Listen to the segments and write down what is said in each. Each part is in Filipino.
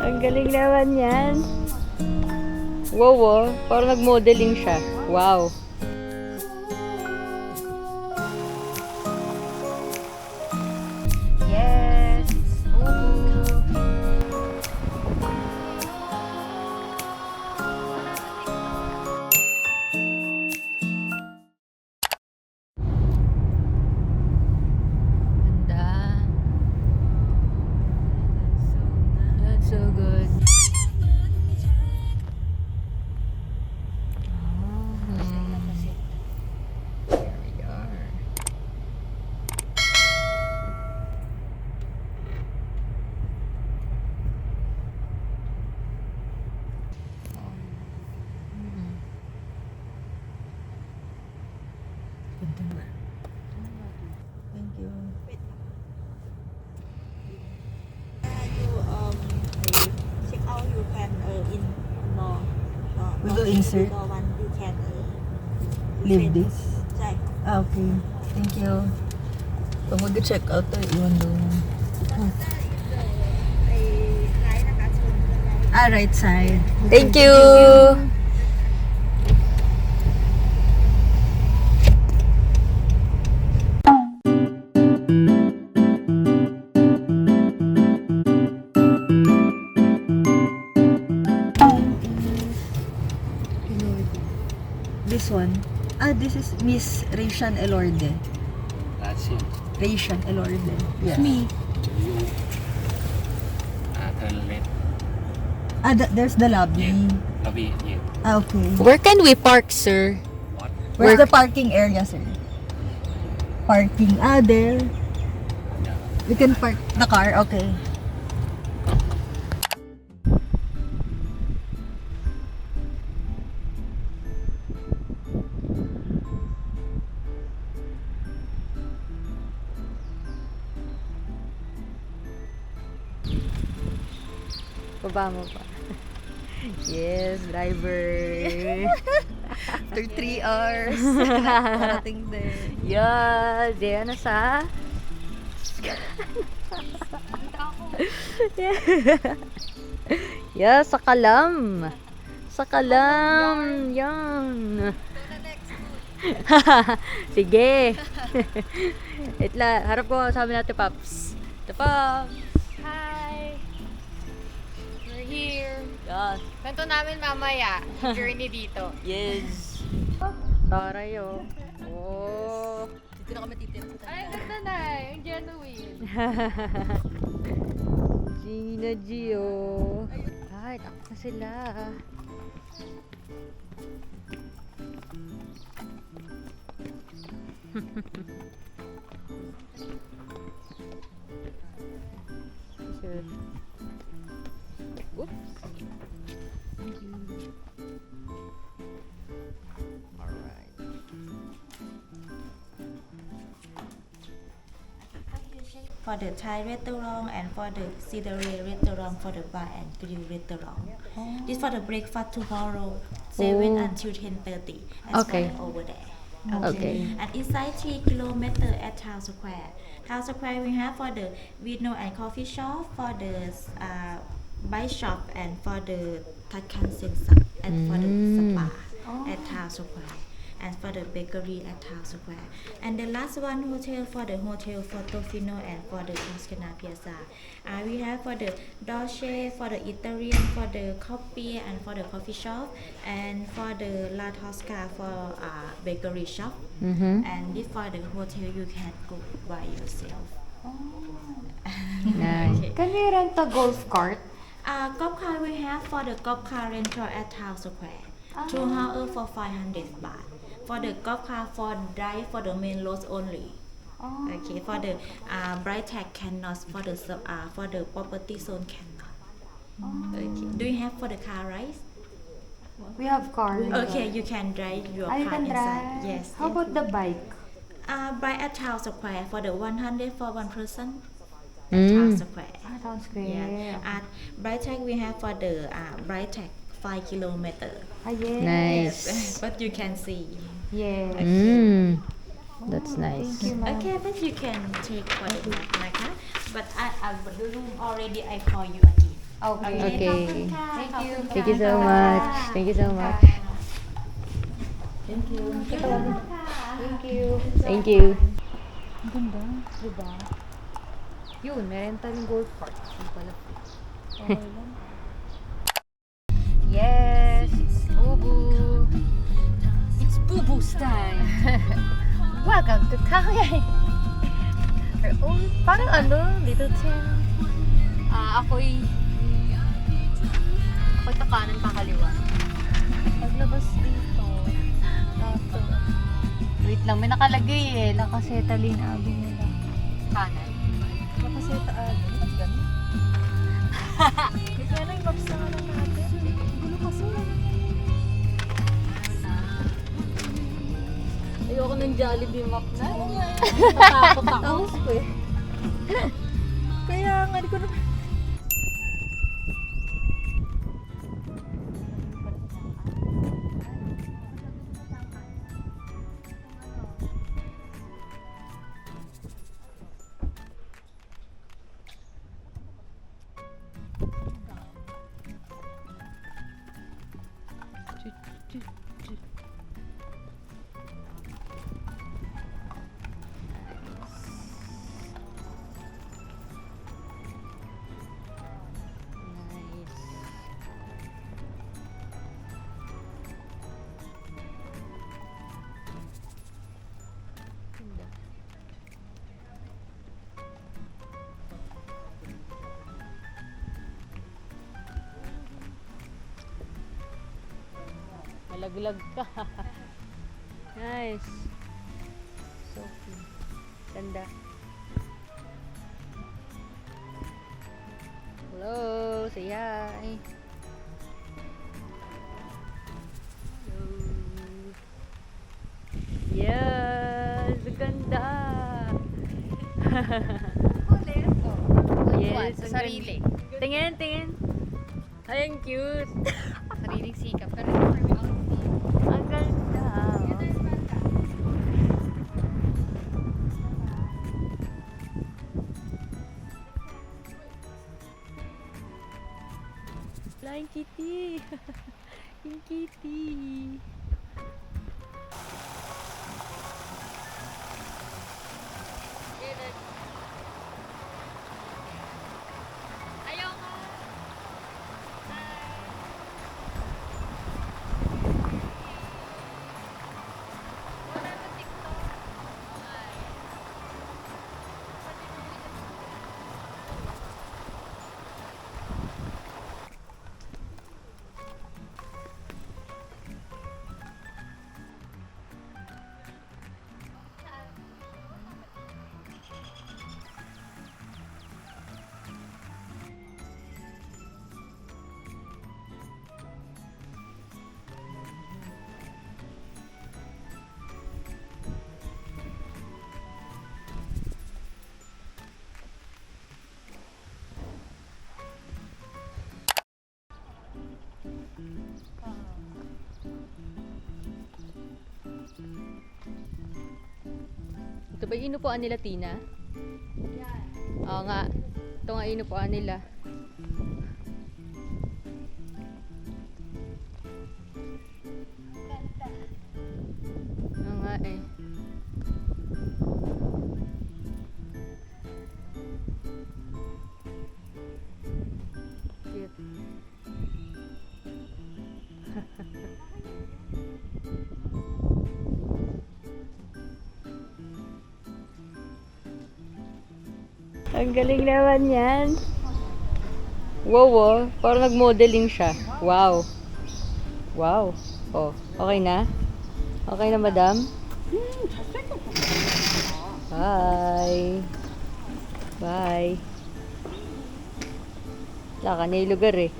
Ang galing naman yan. Wow, oh. Parang nag-modeling siya. Wow. Yes. Ooh. Ganda. That's so good. There we are. Thank you. Check out you can in more. We will insert. One you can Leave this. ใช่ Okay. Thank you. Pag mag-check out tayo, iwan daw mo. ไอ้ไลท์นะคะชนกันแล้ว Ah, right side. Thank you. This one. Ah, this is Miss Rayshan Elorde. That's it. Rayshan Elorde. Yes. Me. Turn left. Ah, there's the lobby. Lobby, yeah. Ah, okay. Where can we park, sir? What? Where's the parking area, sir? Parking. Ah, there. Yeah. We can park the car. Okay. Baba mo pa. Yes, driver. After 3 hours. Parating there. Yes, diyan na sa... Yeah, sa Kalam. Sa Kalam. Yan. Sige. Itla, harap ko sabi natin, Paps. Ito, Paps. Hi! We're here. Yes. Kwento namin mamaya, yung journey dito. Yes. Taray, oh. Oh. Dito na kami titira. Ay, ganda na, yung genuine. Gina Gio. Ay, takot na sila. Sure. Whoops. Alright. for the Thai restaurant and for the Sidere restaurant for the bar and grill restaurant. This for the breakfast tomorrow, 7 Oh. until 10:30. Okay. Over there. Okay. And inside 3 kilometers at Town Square. Town Square we have for the vino and coffee shop, for the bike shop, and for the Takan Sensa, and for the spa at Town Square. And for the bakery at Town Square. And the last one hotel for the Hotel Portofino and for the Toscana Piazza. We have for the Dolce, for the Italian, for the coffee and for the coffee shop, and for the La Tosca for bakery shop. Mm-hmm. And this for the hotel you can go by yourself. Nice. Can we rent a golf cart? Golf car we have for the golf car rental at Town Square. 2 hours for 500 baht. For the golf car for drive for the main roads only. Okay, for the bright tag cannot, for the property zone cannot. Okay. Do you have for the car right? We have car. Okay, you can drive your I car can inside. drive. Yes. How about the bike? Bright at Town Square for the 100 for one person. At Mm. Town Square. Sounds great. Yeah. At bright tag we have for the bright tag 5 kilometer. Ah, yes. Nice. But you can see. Yes. Mm. That's nice. Thank you, ma'am. Okay, but you can take for the map, okay? But the room already I call you again. Okay. Okay. Thank you. Thank you so much. Thank you so much. Thank you. Thank you. Thank you. Ang ganda, diba? Yun, may rental yung golf cart. Yung pala. Okay lang. Yes! Boo-boo! It's boo-boo's time! Welcome to Kangyay! Our own, parang little town. Ako'y kakanan kakaliwa. Paglabas dito, tato. Wait lang, may nakalagay Nakasetalin abi nila. Kanan. Nakaseta ba't ganun? Kaya na yung maps na lang natin. Gulo kasi. Ayoko ng Jollibee map na. Tatakot ako. Kaya nga, di ko na... Malaglag ka. Nice. So cute. Ganda. Hello, say hi. Hello. Yes, ganda. Yes, Sa ang sarili. ganda. Tingin, tingin. Ay, ang cute. Sariling sikap. Pero Ang ganda. Flying kitty. Yung kitty. Ito ba yung inupuan nila, Tina? Oo nga. Ito nga inupuan nila. Oo nga eh. Cute. Ang galing naman yan. Wow, oh. Parang nag-modeling siya. Wow. Wow. Oh, okay na? Okay na, madam? Bye. Bye. Wala ka na yung lugar eh.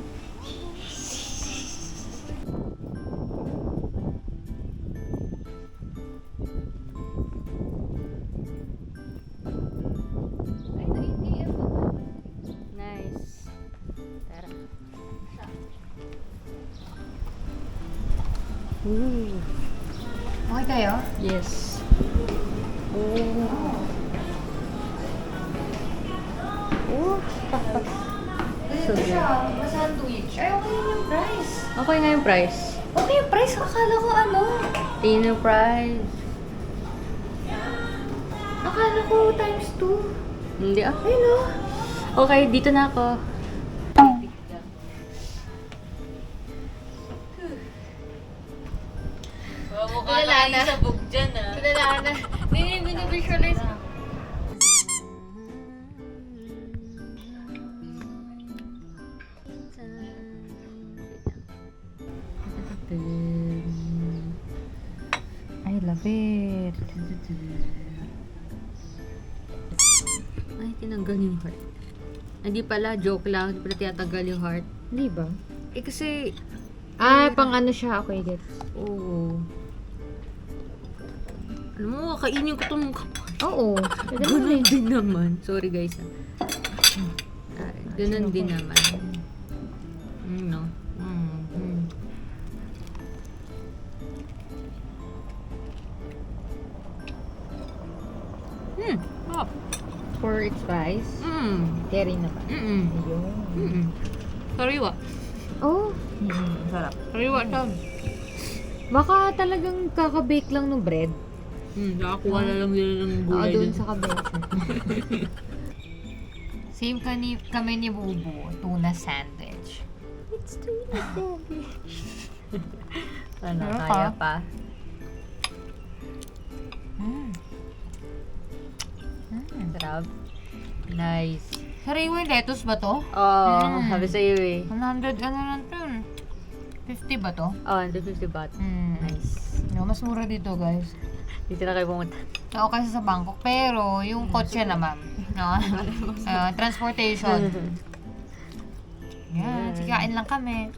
Nice. Tara. Okay kayo? Yes. Oh. So good. Sandwich. Ay, okay yun yung price. Okay nga yung price. Okay yung price. Akala ko ano. Tino price. Akala ko times 2. Hindi ah. Ayun o. Okay, dito na ako. Kilala na. Sabog dyan ah. Kilala na. Binivisualize mo. I love it. Ay, tinanggal yung heart. Hindi pala, joke lang. Hindi pala tinatanggal yung heart. Hindi ba? Eh kasi, Pang ano siya. Okay, gets. oo. Alam mo, kainin ko itong Oo. ganun din naman. Sorry guys. Ganun din naman. No. Oh. For its price, carry na ba? Ayun. Sariwa. Oh. Sarap. Sariwa siya. Baka talagang kakabake lang ng bread. Nakakuha na lang nila ng Oo, gulay doon dun. sa kabeke. Same kami ni Bubu. Tuna sandwich. It's tuna sandwich. Ano, Meron kaya pa? pa? Sarap. Nice. Sariwa yung lettuce ba to? Oh, sabi sa'yo eh. 100, ano lang to? 50 ba to? Oh, 150 baht. Nice. No, mas mura dito, guys. Dito na kayo pumunta. Oo, kasi sa Bangkok. Pero, yung kotse naman. No? Transportation. Yan, sikain lang kami.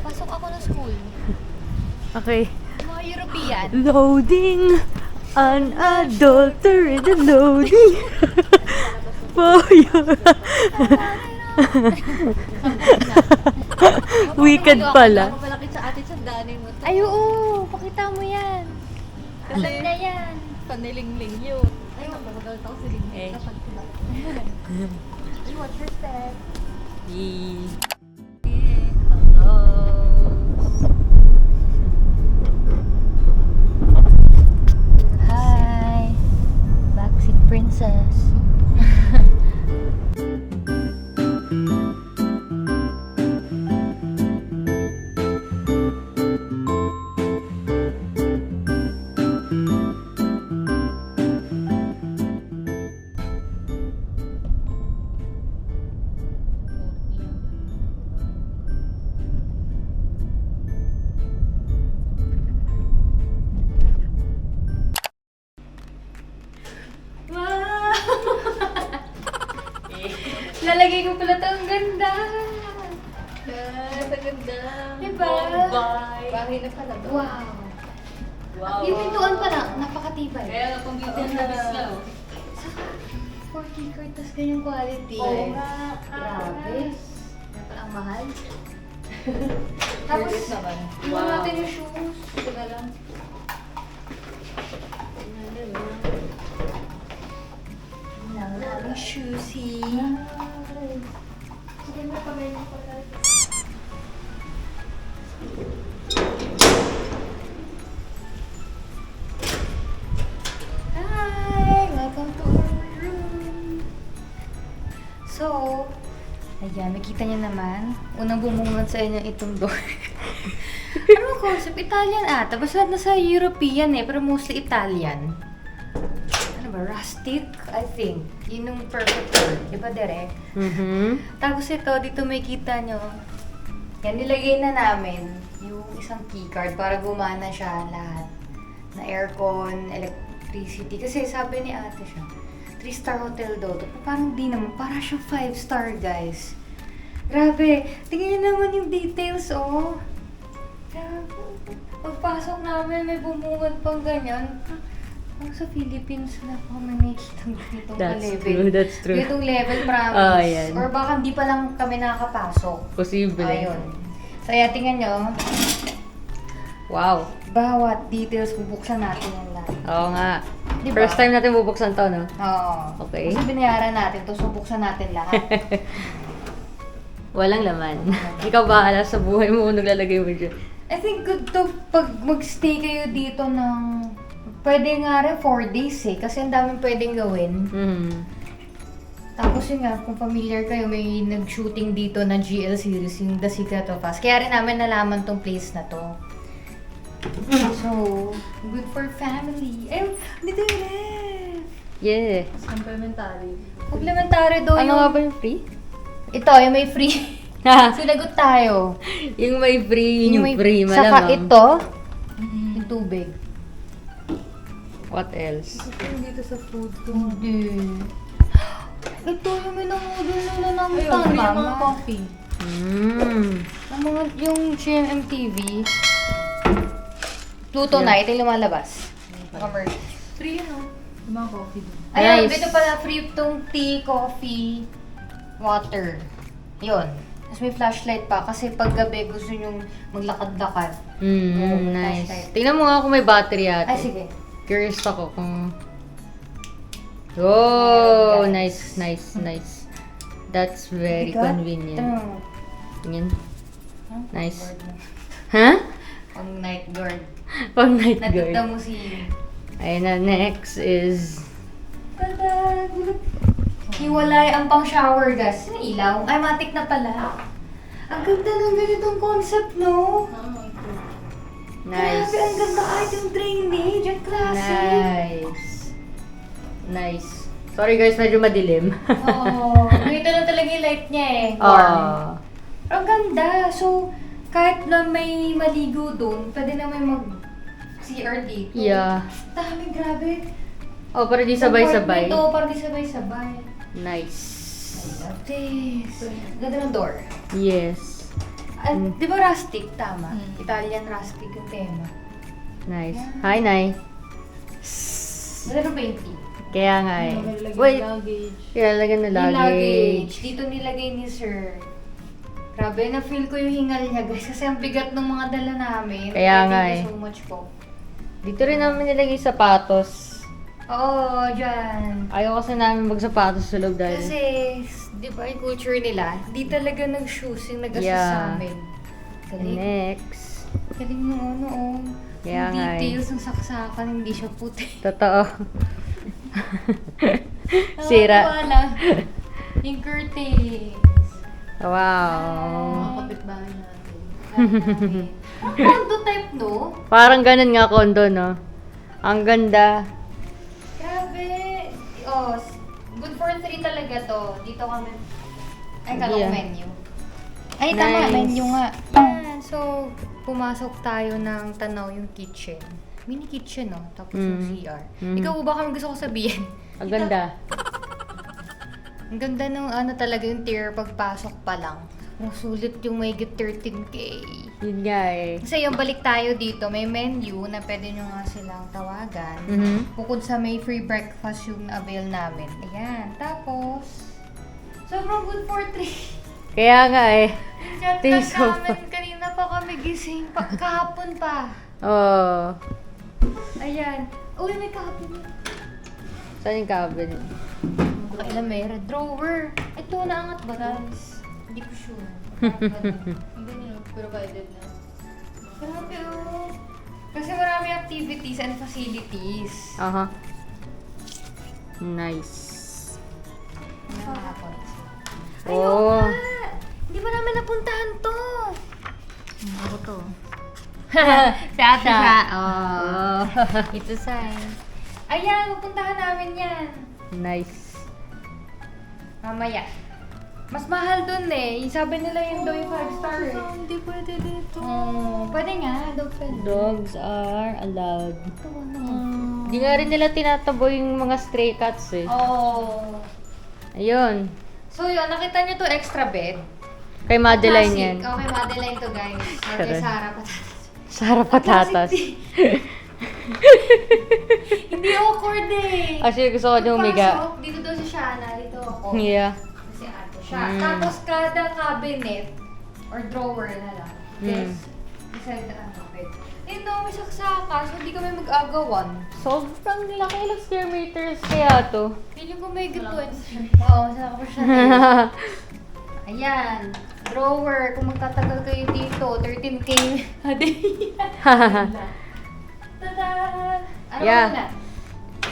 Pasok ako ng school. Okay. Mga European. Loading! Unadulterated loading! Boy! Wicked pala. Malaki sa atin sa danin mo to. Ay, oo! Pakita mo yan. Alam na yan. Panilingling yun. Ay, magbagal ako sa lingling. Eh. Kapag sila. You watch your step. Hello. Hi. Backseat princess. Lalagay ko pala ito. Ang ganda. Ang ganda. Diba? Bahay na pala to. Wow. Wow. Yung pintuan pala, napakatibay. Kaya nga pang beauty and service niya. 4K card, tas ganyang quality. Oo nga. Grabe. Dapat ang mahal. Tapos, Tapos naman. iwan natin yung shoes. Diba lang? Ang shoesy. Hi! Welcome to our room. So, ayan, makita niyo naman. Unang bumungad sa inyo itong door. Ano ang concept? Italian ata. Basta nasa European eh, pero mostly Italian. Ano ba? Rustic, I think. Yun yung perfect word. Di ba, Derek? Tapos ito, dito may kita nyo. Yan, nilagay na namin yung isang keycard para gumana siya lahat. Na aircon, electricity. Kasi sabi ni ate siya, 3-star hotel daw to. Parang di naman. Parang siya 5-star, guys. Grabe. Tingnan niyo naman yung details, oh. Grabe. Pagpasok namin, may bumungad pang ganyan. Ang sa Philippines na pa may nakikita ganitong That's level. true, that's true. Ganitong level, promise. Oh, yan. Or baka hindi pa lang kami nakakapasok. Posible. Ayun. So, ayan, tingnan nyo. Wow. Bawat details, bubuksan natin yan lahat. Oo nga. Diba? First time natin bubuksan to, no? Oo. Okay. Kasi binayaran natin to, so buksan natin lahat. Walang laman. Ikaw bahala sa buhay mo kung naglalagay mo dyan. I think good to pag mag-stay kayo dito ng pwede nga rin 4 days eh. Kasi ang daming pwedeng gawin. Tapos yun nga, kung familiar kayo, may nag-shooting dito na GL series, yung The Secret of Us. Kaya rin namin nalaman tong place na to. So, good for family. Ay, dito yung ref. Yeah. Complementary. Complementary daw Ano yung... nga ba yung free? Ito, yung may free. Sinagot tayo. Yung may free, yun yung may- free, Saka malamang. ito, yung tubig. What else? Yung dito sa food ko. Hindi. Ito yung minamodel nila ng Ayun, free yung mga tama. coffee. Ang mga, yung GMMTV, Pluto Yeah. Night, yung lumalabas. Commercial. Free yun, oh. Yung mga coffee doon. Ayun, Nice. dito pala free itong tea, coffee, water. Yun. Tapos may flashlight pa kasi pag gabi gusto nyong maglakad-lakad. Oo, may Nice. flashlight. Tingnan mo nga kung may battery ate. Ay, sige. Curious ako kung... Oh, Ayan, nice, nice, nice. That's very Bigat. convenient. Ito. Yan. Huh? Nice. Guard mo. Ha? Pang night guard. Pang night Natita guard. mo si... Ayun na, next is... Tada! Hiwalay ang pang shower gas. Sino ilaw? Ay, matik na pala. Ang ganda ng ganitong concept, no? Nice. Grabe, ang ganda kahit yung drainage. Ang classic. Nice. Nice. Sorry guys, medyo madilim. Oo. Ganito na talaga yung light niya eh. Warm. Oh. Ang ganda. So, kahit na may maligo doon, pwede na may mag CR dito. Yeah. Dami, grabe. Oh, para di sabay-sabay. Ito, para di sabay-sabay. Nice. I love this. Ganda ng door. Yes. Di ba rustic? Tama. Italian rustic yung tema. Nice. Hi, Nay. Ganda ng painting. Kaya nga eh. Nilagyan Wait. luggage. Kaya lagyan na Yung luggage. luggage. Dito nilagay ni Sir. Grabe, na-feel ko yung hingal niya guys. Kasi ang bigat ng mga dala namin. Kaya nga Thank you eh. so much po. Dito rin namin nilagay sapatos. Oo, dyan. Ayaw kasi namin magsapatos sa loob dahil... Kasi, di ba yung culture nila, di talaga nag-shoes yung nag-assist Yeah. sa amin. And Galing. next. Galing nung ano, oh. Kaya Yung nga eh. details ng saksakan, hindi siya puti. Totoo. Sira. Nakakawala. Yung curtains. Wow. Kapitbahay natin. Condo type, no? Parang ganun nga kondo, no? Ang ganda. Grabe. Oh, good for 3 talaga to. Dito kami. Ay, kala ko Yeah. menu. Ay, tama. Nice. Menu nga. Yan. So, pumasok tayo ng tanaw yung kitchen. Mini kitchen, no? Tapos yung CR. Ikaw ba kami gusto ko sabihin? Ang ganda. Ang ganda ng ano talaga yung tier pagpasok pa lang. Ang sulit yung may 13K. Yun nga eh. Kasi yung balik tayo dito, may menu na pwede nyo nga silang tawagan. Bukod sa may free breakfast yung na-avail namin. Ayan. Tapos, sobrang good for 3. Kaya nga eh. Chat Taste lang of- namin. Kanina pa kami gising. Kahapon pa. Oh. Ayan. Uy, may cabinet. Saan yung cabinet? Kailan may red drawer. Ito, naangat ba guys? Hindi ko sure. Hindi nyo provided na. Grabe oh. Kasi marami activities and facilities. Aha. Nice. Nakakapon. Oh. Hindi ba namin napuntahan to? Ako to. Si ate siya. Oh. Ito sign. Ayan, pupuntahan namin yan. Nice. Mamaya. Mas mahal dun eh. Sabi nila yun daw yung 5 star eh. Hindi pwede dito. Pwede nga. Daw pwede. Dogs are allowed. Ito ano. Di nga rin nila tinatabo yung mga stray cats eh. Oh. Ayun. So yun, nakita niyo to extra bed. Kay Madeline yan. Classic. Okay, Madeline to guys. Or kay Correct. Sarah Patatas. Sarah Patatas. Hindi awkward eh. Actually, gusto ko din humiga. Pasok, dito daw si Shana, dito ako. Yeah. Si ate siya. Tapos kada cabinet or drawer na lang. Yes. Beside the bed. Hindi na may saksaka, so hindi kami mag-agawan. Sobrang laki, ilang square meters kaya to. Feeling ko may good 20. Oo, saka ko siya. Ayan, drawer. Kung magtatagal kayo dito, 13K. Hadi. Tada! Ano Yeah. muna?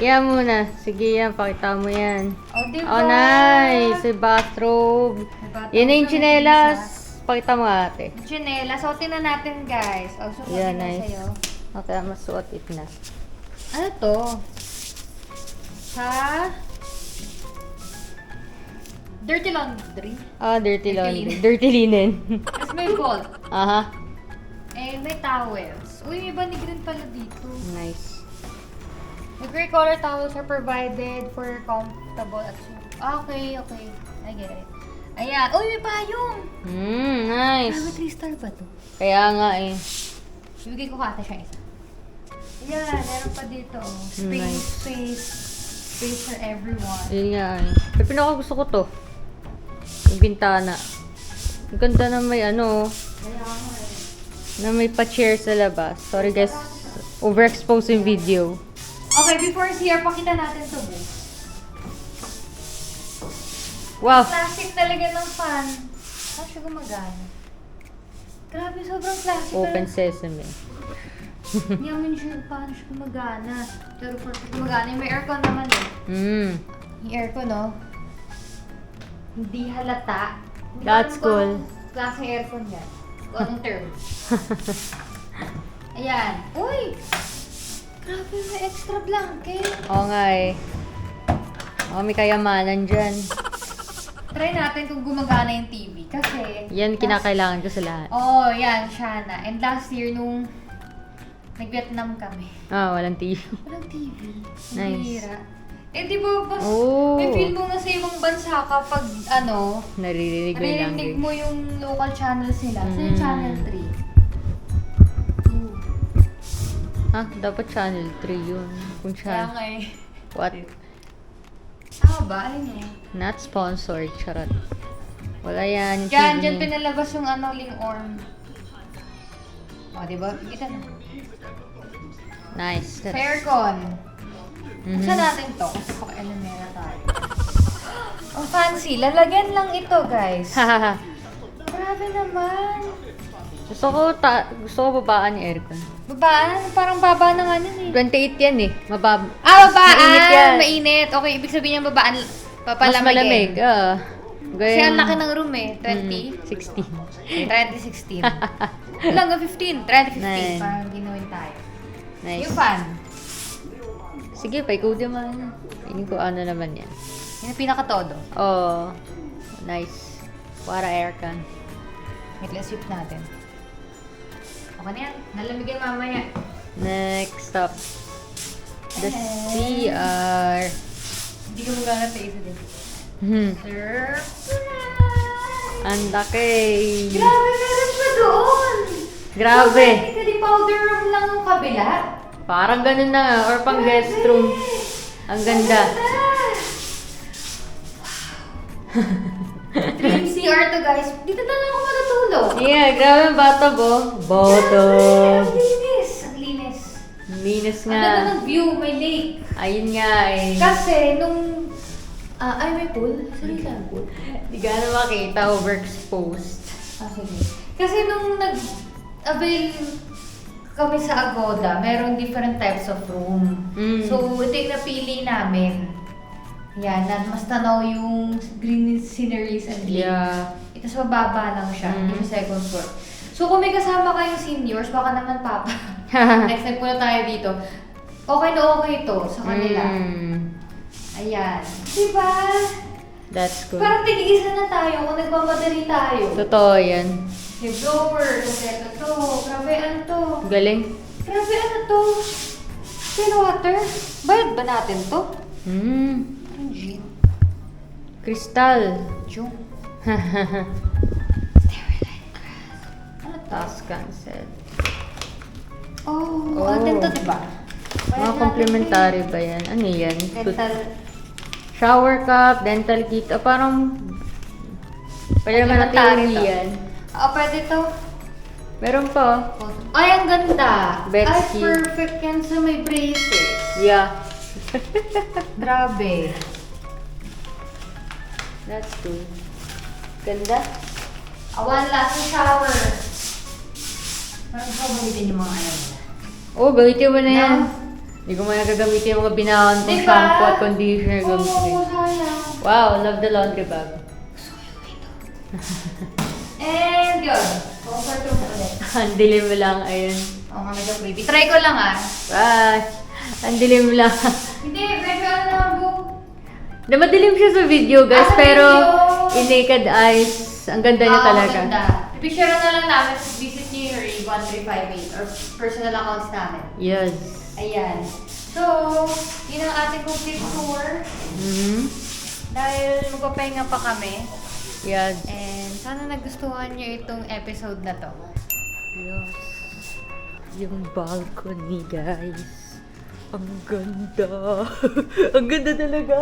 Yan muna. Sige yan, pakita mo yan. Oh, diba? Oh, nice! Yung bathrobe. Yan na yung tsinelas. Pakita mo ate. Chinela. Suotin na natin, guys. Oh, suotin Yeah, na nice. sa'yo. Okay, masuot it na. Ano to? Sa dirty laundry. Ah, dirty Dirty laundry. linen. Dirty linen. Tapos may gold. Aha. Eh, may towels. Uy, may banig rin pala dito. Nice. The gray color towels are provided for comfortable at okay, okay. I get it. Ayan. Uy, may payong! Nice. Grabe, 3-star ba to? Kaya nga eh. Bibigay ko kata siya isa. Ayan, meron pa dito. Space, Nice. space. Space for everyone. Yun nga eh. Pero pinaka gusto ko to. Yung bintana. Ang ganda na may ano, Kaya nga eh. na may pa-chair sa labas. Sorry guys, overexpose yung video. Okay, before CR, pakita natin to, boo. Wow! Plastic talaga ng fan. Saan siya gumagana? Grabe, sobrang plastic. Open sesame. Hindi naman sure paano siya gumagana. Pero for gumagana, may aircon naman eh. Yung aircon, no? Hindi halata. Hindi That's ko alam cool. kung anong klaseng aircon yan. Kung anong term. Ayan. Uy! Grabe, may extra blanket. Oo nga eh. Oo, may kayamanan dyan. Try natin kung gumagana yung TV. Kasi... Yan kinakailangan ko sa lahat. Oh, yan, Shana. And last year, nung nag-Vietnam kami, Ah, walang TV. walang TV. Nice. Hira. Eh, di ba, Oh. may feel mo nga sa ibang bansa kapag, Naririnig mo yung narinig language. mo yung local channels nila. So, yung channel 3. Ah, dapat channel 3 yun. Kung Kaya channel. nga eh. What? Tama ba? Alin yan? Not sponsored. Charot. Wala yan. Yung Diyan, TV diyan niya. pinalabas yung lingorm. O, di ba? Kita na. Nice. Sa aircon. Mhm. Buksan natin to kasi paka-alamera tayo. Ang fancy. Lalagyan lang ito, guys. Hahaha. Grabe naman. Gusto ko babaan yung aircon. Babaan? Parang baba na nga nun eh. 28 yan eh. Babaan. Babaan! Mainit yan. Mainit. Okay, ibig sabihin yung babaan, Mas papalamig malamig. eh. Kasi ang laki ng room eh. 16. 2016. Lang, 15. 2015. Nice. Parang ginuwin tayo. Nice. Yung fan. Sige, paikot naman. Piling ko ano naman yan. Yung pinaka-todo. Oh. Nice. Para aircon. Wait, let's sweep natin. Okay na yan. Nalamigan mamaya. Next up. The CR. Hindi ko magana sa isa din. Surprise! Ang laki. Grabe, meron pa doon! Grabe. Hindi powder room lang yung kabila. Parang ganun na nga. Or pang guest room. Ang ganda. Dream CR to, guys. Dito na lang ako matutulog. Yeah, grabe ang bathtub oh. Bathtub. Ang linis. Ang linis. Linis Ang ganda nga. ng view, may lake. Ayun nga eh. Kasi nung... ay, may pool? Sorry lang, pool. Hindi ka na makita. Overexposed. Sige. Kasi nung nag-avail kami sa Agoda, merong different types of room. So, ito yung napili namin. Yan, na mas tanaw yung green sceneries and lake. Yeah. Ito sa mababa lang siya, hindi siya second floor. So, kung may kasama kayong seniors, baka naman papa. Next time na tayo dito. Okay na okay to sa kanila. Ayan. Diba? That's good. Parang tig-isa na tayo kung nagmamadali tayo. Totoo yan. May blower, kompleto to. Grabe, ano to? Galing. Grabe, ano to? Still water? Bayad ba natin to? Ang gin. Crystal. Jung. Ano to? Task cancel. Oh, Oh. atin to, diba? Mga complimentary ba yan? Ano yan? Dental. Shower cup, dental kit. Parang... Pwede naman natin Complimentary to. yan. Pwede to. Meron pa. Ay, ang ganda! Betsy. Ay, perfect yan sa may braces. Yeah. Grabe. That's cool. Ganda. One last shower. Parang ko gamitin yung mga ano nila. Oh, gamitin mo na yan. No. Hindi ko man nagagamitin yung mga binahon kong Diba? shampoo at conditioner. Gamitin. sayang. Wow, love the laundry bag. And yun. Comfort room ulit. Ang dilim lang, ayun. Oo nga, medyo creepy. Try ko lang ah. Bye! Ang dilim lang. Hindi, medyo ano naman po. Na madilim siya sa video, guys, Sa pero video. in naked eyes, ang ganda niya talaga. Maganda. Picture na lang namin, visit niyo yung 1358 or personal accounts namin. Yes. Ayan. So, yun ang ating complete tour. Mhm. Dahil magpapahinga pa kami. Yes. And sana nagustuhan niyo itong episode na to. Yes. Yung balcony, guys. Ang ganda. Ang ganda talaga.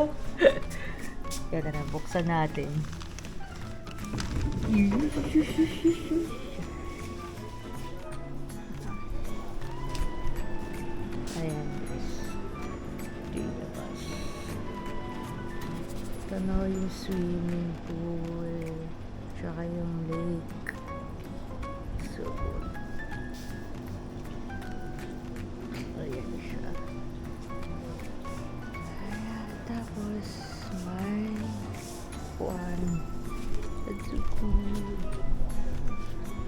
Yan na, buksan natin. Ayan, guys. Ito yung labas. Tanaw yung swimming pool. Tsaka yung lake. So, ayan siya. Ayan, tapos may kuwan. That's so cool.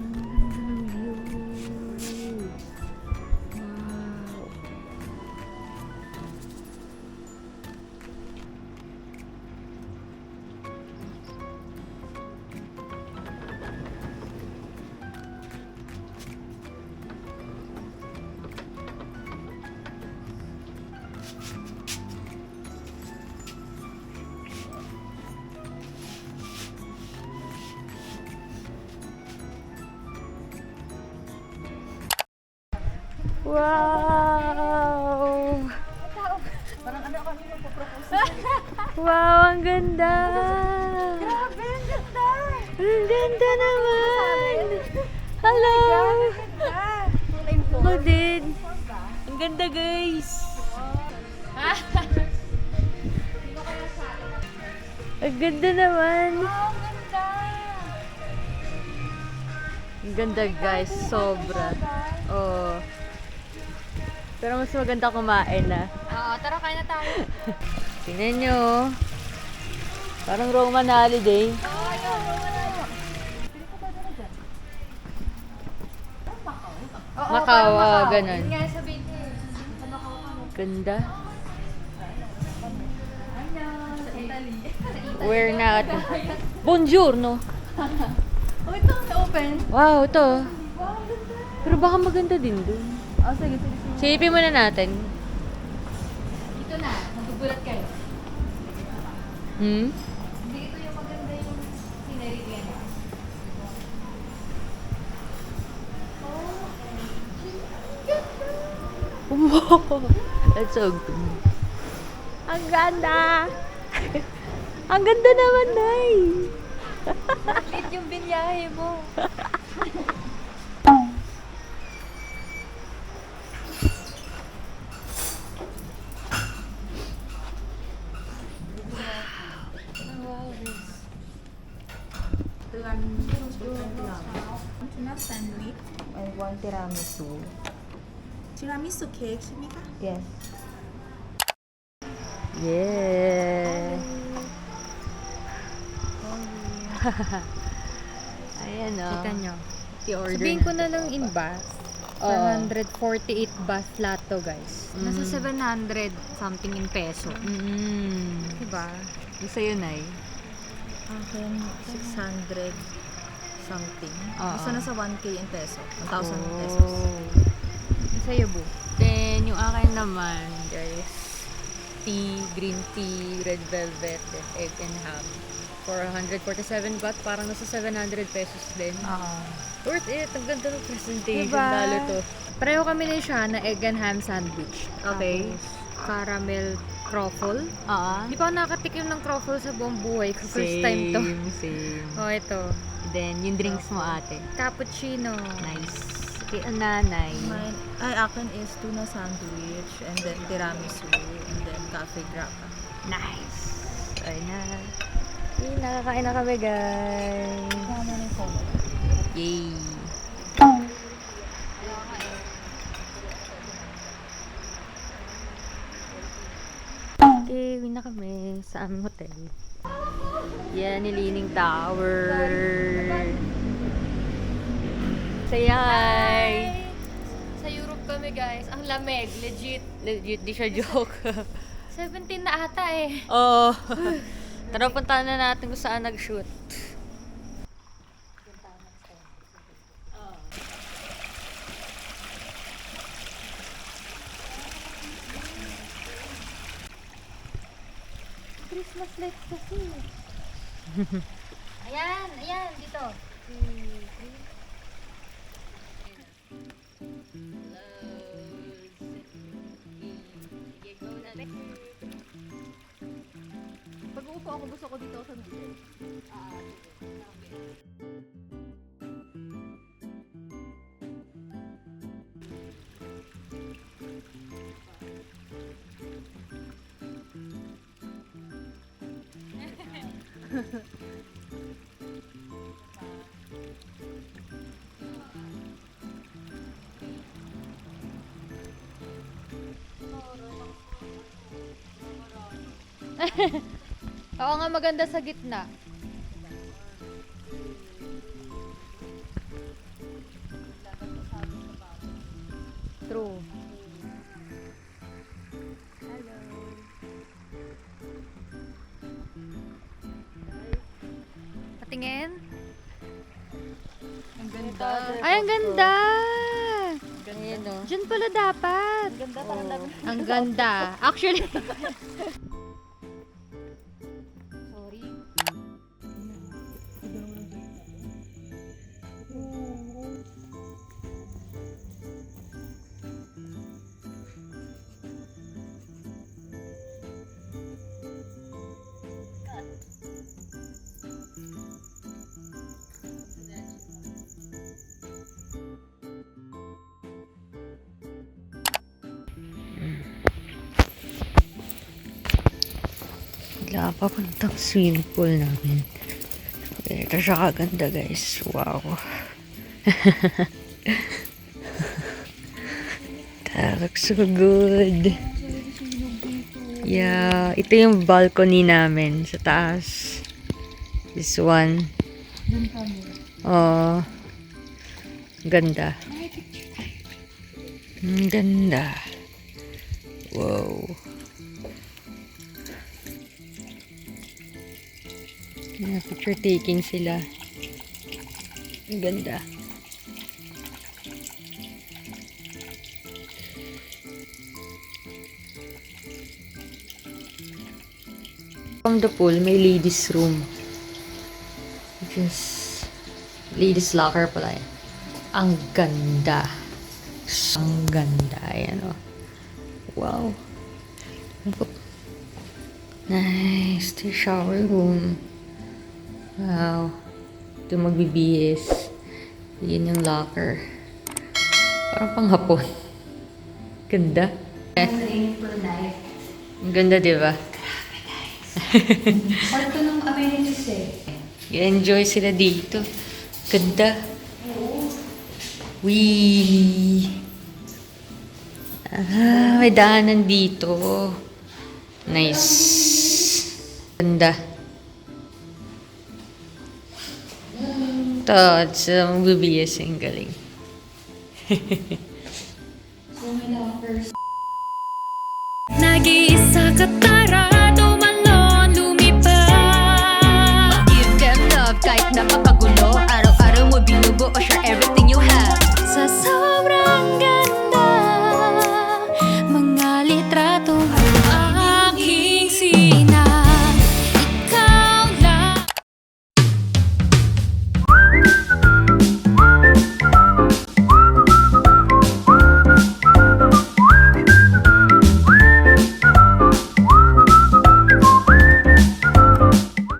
Ang ganda ng view. Wow. Wow! Wow, ang ganda! Grabe, ang ganda! Ang ganda naman! Hello! Ako din! Ang ganda, guys! Ang ganda naman! Ang ganda, guys. Sobra. Oh. Pero mas maganda kumain na. Oo, tara kain na tayo. Tingnan nyo. Parang Roman holiday. Macau, ganun. Yun nga sabihin ko. Ganda. Where na ito? Bonjour, no? Oh, ito, open. Wow, ito. Pero baka maganda din dun. Oh, sige, sige, sige. Silipin muna natin. Ito na, magugulat kayo. Hmm? Hindi ito yung maganda yung scenery niya. Wow! That's so good. Ang ganda! Ang ganda naman, Nay! Lit yung binyahe mo. Tuna sandwich I want tiramisu. tiramisu cake ใช่ไหมคะ Yes. Yeah! Ayan o. Kita nyo. I-order Sabihin ko na lang in baht. Oo. 148 baht lahat to, guys. Nasa 700 something in peso. Diba? Yung sa'yo, Nay. Akin, 600 something. Oo. Basta nasa 1K in peso. 1,000 Oh. pesos. Yung sa'yo, Bu? Then, yung akin naman, guys, tea, green tea, red velvet, then egg and ham. For 147 baht, parang nasa 700 pesos din. Oo. Worth it! Ang ganda ng presentation, Diba? lalo to. Pareho kami ni siya na egg and ham sandwich. Okay. Tapos, caramel truffle. Oo. Di pa ako nakatikim ng truffle sa buong buhay ko. First time to. Same. Oh, ito. then, yung drinks mo ate. Cappuccino. Nice. Kay ang nanay. Mine, akin is tuna sandwich and then tiramisu and then cafe grappa. Nice. Ay na. Yay, nakakain na kami, guys. Yay. Okay, uwi na kami sa aming hotel. Yan, Leaning Tower. Say hi! Sa Europe kami guys. Ang lamig. Legit. Legit, di siya joke. 17 na ata eh. Oh. Tara, puntahan na natin kung saan nag-shoot. Christmas lights kasi. Ayan, dito. Pag uupo ako, gusto ko dito sa dulo. Oo nga, maganda sa gitna. True. Patingin. Ang ganda. Ay, ang ganda! Ayan, no? Diyan pala dapat. Ang ganda parang lang. Ang ganda. Actually, Wala papuntang swimming pool namin. Ito siya kaganda, guys. Wow. That looks so good. Yeah, ito yung balcony namin sa taas. This one. Oh. Ganda. Ang ganda. Wow. Picture taking sila. Ang ganda. From the pool, may ladies room. Which is ladies locker pala yan. Ang ganda. Ang ganda. Ayan o. Wow. Nice. The shower room. Wow. Ito magbibihis. Yun yung locker. Parang panghapon. Ganda. Ang ganda, di ba? Parto ng amenities eh. I-enjoy sila dito. Ganda. Wee! Ah, may daanan dito. Nice. Ganda. Tots, magbibiyas yung galing. So may lockers. Nag-iisa ka